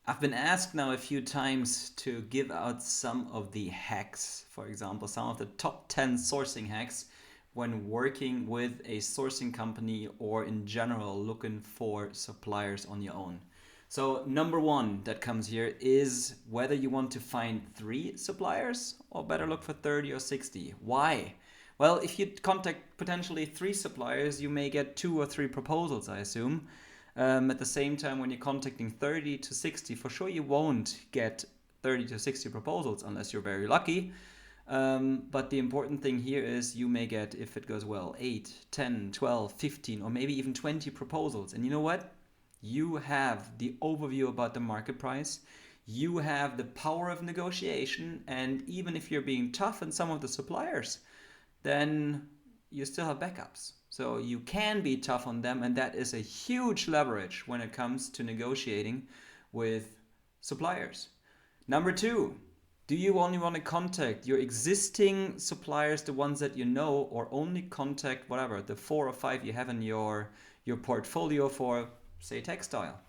I've been asked now a few times to give out some of the hacks, for example, some of the top 10 sourcing hacks when working with a sourcing company or in general looking for suppliers on your own. So, number one that comes here is whether you want to find three suppliers or better look for 30 or 60. Why? Well, if you contact potentially three suppliers, you may get two or three proposals, I assume. At the same time, when you're contacting 30 to 60, for sure you won't get 30 to 60 proposals unless you're very lucky. But the important thing here is you may get, if it goes well, 8, 10, 12, 15, or maybe even 20 proposals. And you know what? You have the overview about the market price. You have the power of negotiation. And even if you're being tough on some of the suppliers, then you still have backups. So you can be tough on them, and that is a huge leverage when it comes to negotiating with suppliers. Number two, do you only want to contact your existing suppliers, the ones that you know, or only contact whatever, the 4 or 5 you have in your portfolio for, say, textile?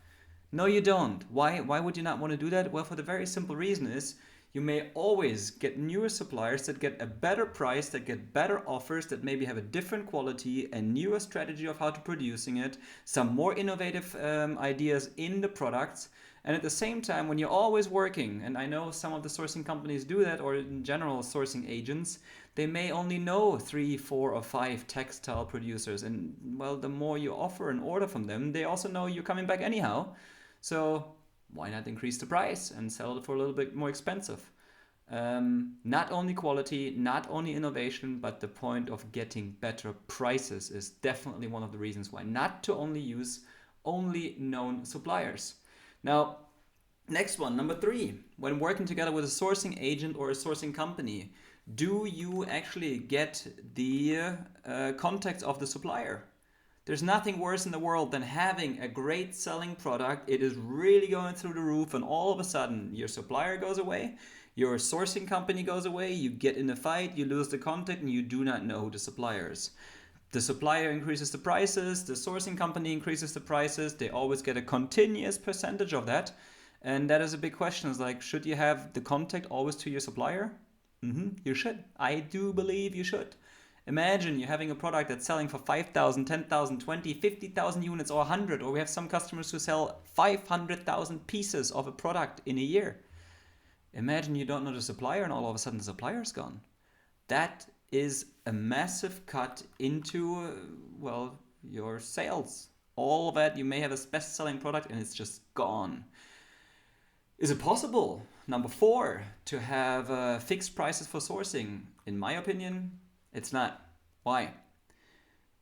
No, you don't. Why would you not want to do that? Well, for the very simple reason is you may always get newer suppliers that get a better price, that get better offers, that maybe have a different quality, a newer strategy of how to producing it, some more innovative ideas in the products. And at the same time, when you're always working, and I know some of the sourcing companies do that, or in general sourcing agents, they may only know 3, 4, or 5 textile producers. And well, the more you offer and order from them, they also know you're coming back anyhow. So why not increase the price and sell it for a little bit more expensive? Not only quality, not only innovation, but the point of getting better prices is definitely one of the reasons why not to only use only known suppliers. Now, next one, number three, when working together with a sourcing agent or a sourcing company, do you actually get the contacts of the supplier? There's nothing worse in the world than having a great selling product. It is really going through the roof, and all of a sudden, your supplier goes away, your sourcing company goes away, you get in a fight, you lose the contact, and you do not know who the supplier is. The supplier increases the prices, the sourcing company increases the prices, they always get a continuous percentage of that. And that is a big question. It's like, should you have the contact always to your supplier? You should. I do believe you should. Imagine you're having a product that's selling for 5,000, 10,000, 20, 50,000 units or 100, or we have some customers who sell 500,000 pieces of a product in a year. Imagine you don't know the supplier and all of a sudden the supplier's gone. That is a massive cut into, well, your sales. All of that, you may have a best-selling product and it's just gone. Is it possible, number four, to have fixed prices for sourcing? In my opinion, it's not. Why?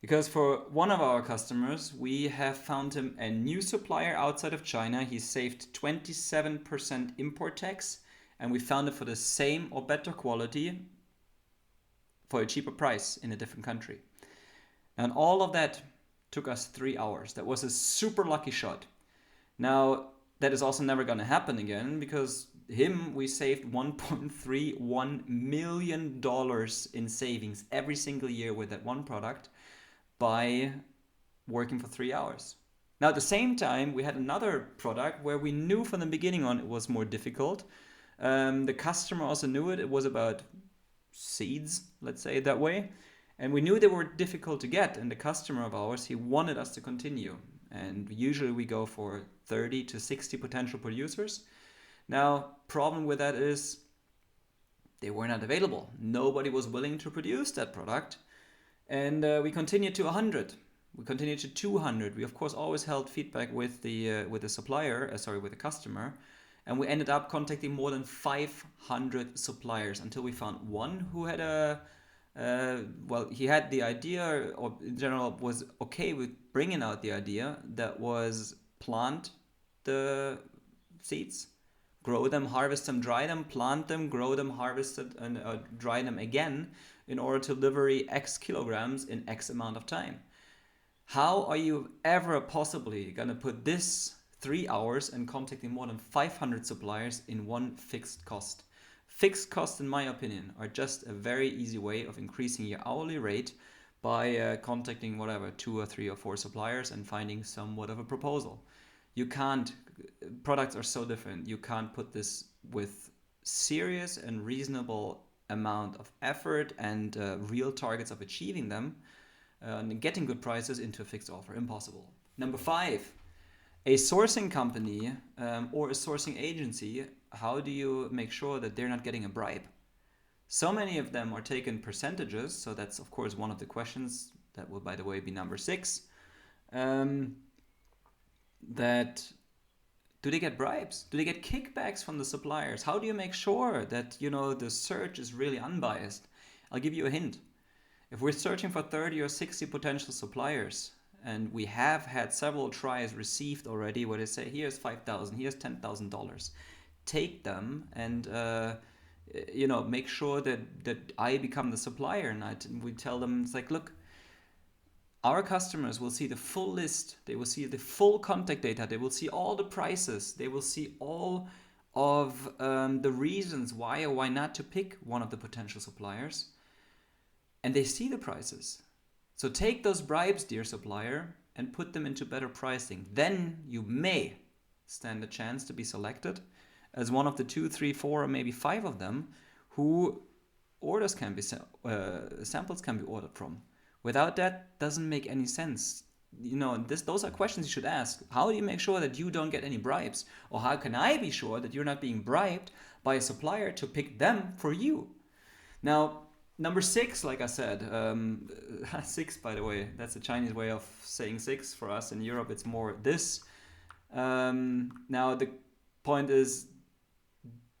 Because for one of our customers, we have found him a new supplier outside of China. He saved 27% import tax, and we found it for the same or better quality for a cheaper price in a different country. And all of that took us 3 hours. That was a super lucky shot. Now, that is also never going to happen again because we saved $1.31 million in savings every single year with that one product by working for 3 hours. Now, at the same time, we had another product where we knew from the beginning on it was more difficult. The customer also knew it. It was about seeds, let's say it that way. And we knew they were difficult to get. And the customer of ours, he wanted us to continue. And usually we go for 30 to 60 potential producers. Now, problem with that is they were not available. Nobody was willing to produce that product. And we continued to 100. We continued to 200. We, of course, always held feedback with the supplier, with the customer. And we ended up contacting more than 500 suppliers until we found one who had he had the idea, or in general was okay with bringing out the idea, that was plant the seeds, grow them, harvest them, dry them, plant them, grow them, harvest it, and dry them again in order to deliver X kilograms in X amount of time. How are you ever possibly going to put this 3 hours and contacting more than 500 suppliers in one fixed cost? Fixed costs, in my opinion, are just a very easy way of increasing your hourly rate by contacting 2 or 3 or 4 suppliers and finding somewhat of a proposal. You can't, products are so different. You can't put this with serious and reasonable amount of effort and real targets of achieving them and getting good prices into a fixed offer. Impossible. Number 5, a sourcing company or a sourcing agency, how do you make sure that they're not getting a bribe? So many of them are taking percentages, so that's of course one of the questions that will, by the way, be number 6. That do they get bribes? Do they get kickbacks from the suppliers? How do you make sure that the search is really unbiased? I'll give you a hint. If we're searching for 30 or 60 potential suppliers, and we have had several tries received already where they say, here's $5,000, here's $10,000, take them and make sure that I become the supplier. And we tell them, it's like, look, our customers will see the full list, they will see the full contact data, they will see all the prices, they will see all of the reasons why or why not to pick one of the potential suppliers, and they see the prices. So take those bribes, dear supplier, and put them into better pricing. Then you may stand a chance to be selected as one of the 2, 3, 4, or maybe 5 of them who samples can be ordered from. Without that, doesn't make any sense. Those are questions you should ask. How do you make sure that you don't get any bribes? Or how can I be sure that you're not being bribed by a supplier to pick them for you? Now, number 6, like I said, 6, by the way, that's a Chinese way of saying 6. For us in Europe, it's more this. Now, the point is,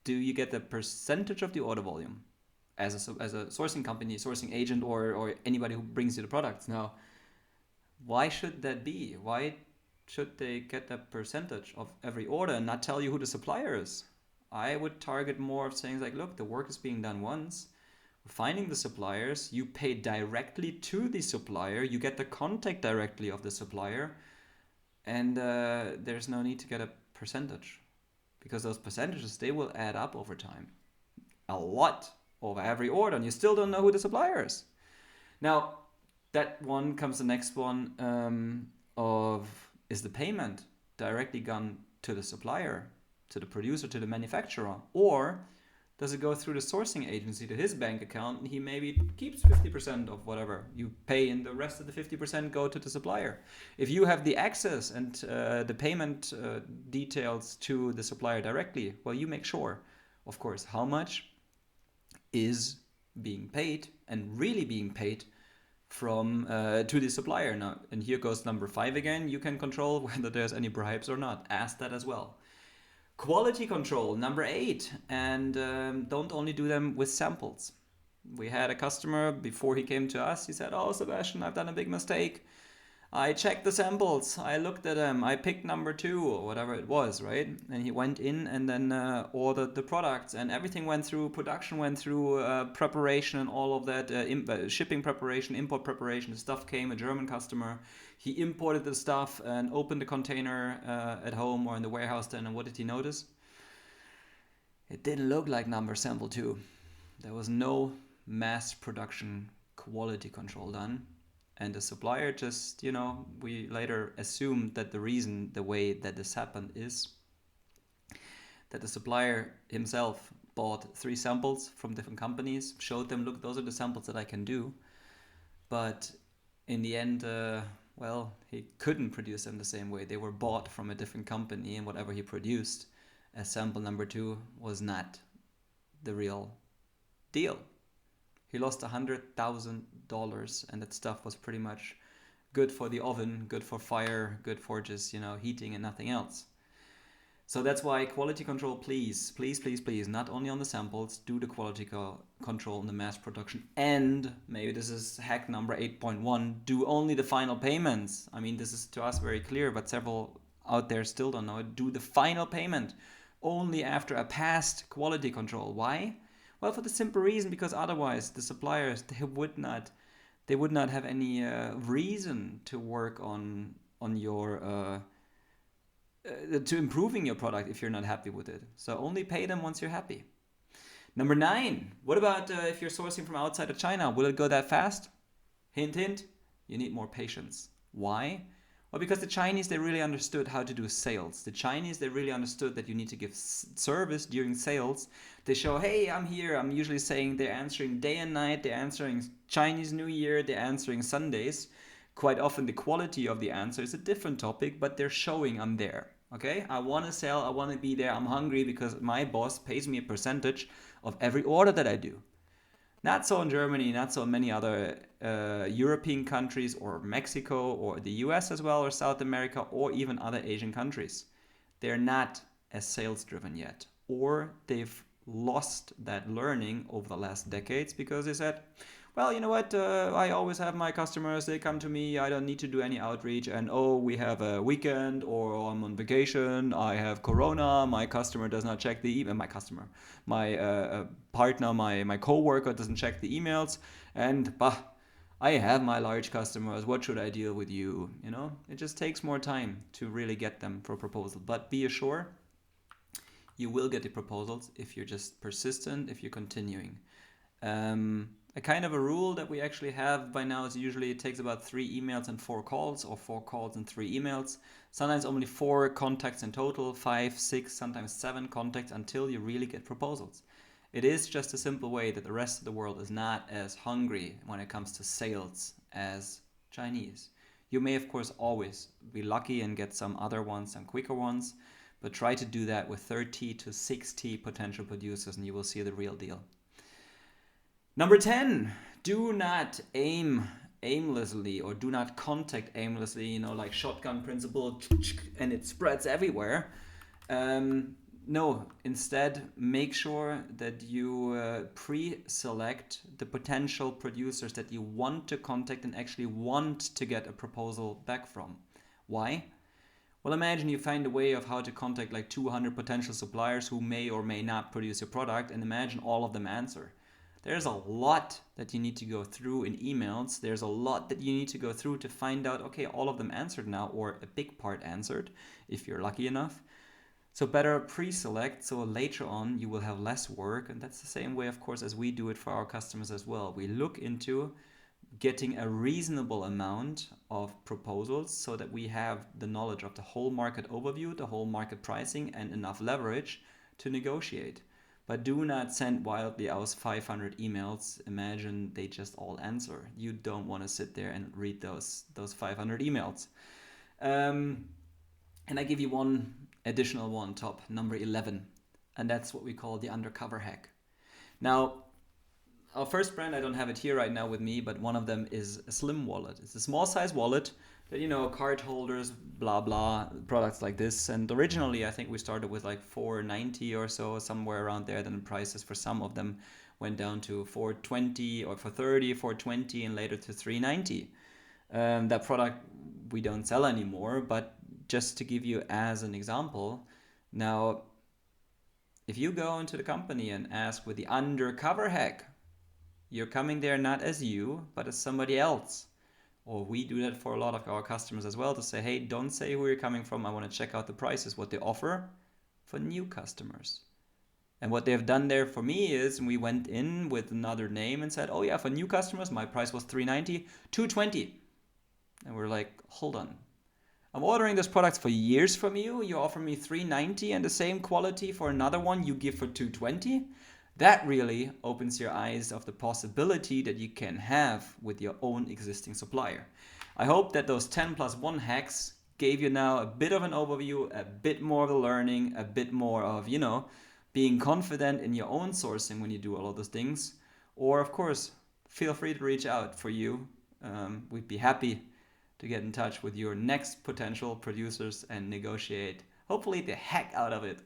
do you get the percentage of the order volume as a sourcing company, sourcing agent, or anybody who brings you the products? Now, why should that be? Why should they get that percentage of every order and not tell you who the supplier is? I would target more of saying like, look, the work is being done once. Finding the suppliers, you pay directly to the supplier, you get the contact directly of the supplier, and there's no need to get a percentage, because those percentages, they will add up over time. A lot over every order, and you still don't know who the supplier is. Now, that one comes the next one of, is the payment directly gone to the supplier, to the producer, to the manufacturer, or does it go through the sourcing agency to his bank account, and he maybe keeps 50% of whatever you pay, and the rest of the 50% go to the supplier? If you have the access and the payment details to the supplier directly, well, you make sure, of course, how much is being paid and really being paid from to the supplier. Now, and here goes number 5 again. You can control whether there's any bribes or not. Ask that as well. Quality control, number 8, and don't only do them with samples. We had a customer, before he came to us, he said, oh, Sebastian, I've done a big mistake. I checked the samples, I looked at them, I picked number 2 or whatever it was, right? And he went in and then ordered the products, and everything went through, production went through, preparation and all of that, shipping preparation, import preparation. The stuff came, a German customer. He imported the stuff and opened the container at home or in the warehouse then, and what did he notice? It didn't look like number sample 2. There was no mass production quality control done. And the supplier just, we later assumed that the way that this happened is that the supplier himself bought 3 samples from different companies, showed them, look, those are the samples that I can do. But in the end, he couldn't produce them the same way. They were bought from a different company, and whatever he produced as sample number 2 was not the real deal. He lost $100,000, and that stuff was pretty much good for the oven, good for fire, good for just, heating and nothing else. So that's why quality control, please, not only on the samples, do the quality control in the mass production. And maybe this is hack number 8.1, do only the final payments. I mean, this is to us very clear, but several out there still don't know it. Do the final payment only after a past quality control. Why? Well, for the simple reason, because otherwise the suppliers, they would not have any reason to work on your to improving your product if you're not happy with it. So only pay them once you're happy. Number 9, what about if you're sourcing from outside of China? Will it go that fast? Hint, hint, you need more patience. Why? Well, because the Chinese, they really understood how to do sales. The Chinese, they really understood that you need to give service during sales. They show, hey, I'm here. I'm usually saying they're answering day and night. They're answering Chinese New Year. They're answering Sundays. Quite often the quality of the answer is a different topic, but they're showing I'm there. Okay, I want to sell. I want to be there. I'm hungry because my boss pays me a percentage of every order that I do. Not so in Germany, not so in many other European countries or Mexico or the US as well or South America or even other Asian countries. They're not as sales driven yet, or they've lost that learning over the last decades because they said, well, you know what? I always have my customers. They come to me. I don't need to do any outreach. And oh, we have a weekend, or I'm on vacation. I have Corona. My customer does not check the email. My customer, my partner, my coworker doesn't check the emails. And bah, I have my large customers. What should I deal with you? You know, it just takes more time to really get them for a proposal. But be assured, you will get the proposals if you're just persistent, if you're continuing. A kind of a rule that we actually have by now is usually it takes about 3 emails and 4 calls, or 4 calls and 3 emails. Sometimes only 4 contacts in total, 5, 6, sometimes 7 contacts until you really get proposals. It is just a simple way that the rest of the world is not as hungry when it comes to sales as Chinese. You may, of course, always be lucky and get some other ones, some quicker ones, but try to do that with 30 to 60 potential producers and you will see the real deal. Number 10, do not aim aimlessly or do not contact aimlessly, you know, like shotgun principle, and it spreads everywhere. No, instead, make sure that you pre-select the potential producers that you want to contact and actually want to get a proposal back from. Why? Well, imagine you find a way of how to contact like 200 potential suppliers who may or may not produce your product, and imagine all of them answer. There's a lot that you need to go through in emails. There's a lot that you need to go through to find out, okay, all of them answered now, or a big part answered, if you're lucky enough. So better pre-select, so later on you will have less work. And that's the same way, of course, as we do it for our customers as well. We look into getting a reasonable amount of proposals so that we have the knowledge of the whole market overview, the whole market pricing, and enough leverage to negotiate. But do not send wildly out 500 emails. Imagine they just all answer. You don't want to sit there and read those 500 emails. And I give you one additional one, top, number 11. And that's what we call the undercover hack. Now, our first brand, I don't have it here right now with me, but one of them is a slim wallet. It's a small size wallet that, you know, card holders, blah, blah, products like this. And originally, I think we started with like $4.90 or so, somewhere around there. Then the prices for some of them went down to $4.20 or for $30, $4.20, and later to $3.90. That product we don't sell anymore, but just to give you as an example, now, if you go into the company and ask with the undercover hack, you're coming there not as you, but as somebody else. Or we do that for a lot of our customers as well, to say, hey, don't say who you're coming from. I want to check out the prices, what they offer for new customers. And what they've done there for me is we went in with another name and said, oh yeah, for new customers, my price was $3.90, $2.20. And we're like, hold on. I'm ordering this product for years from you. You offer me $3.90 and the same quality for another one you give for $2.20. That really opens your eyes of the possibility that you can have with your own existing supplier. I hope that those 10+1 hacks gave you now a bit of an overview, a bit more of the learning, a bit more of, you know, being confident in your own sourcing when you do all of those things. Or, of course, feel free to reach out for you. We'd be happy to get in touch with your next potential producers and negotiate, hopefully, the heck out of it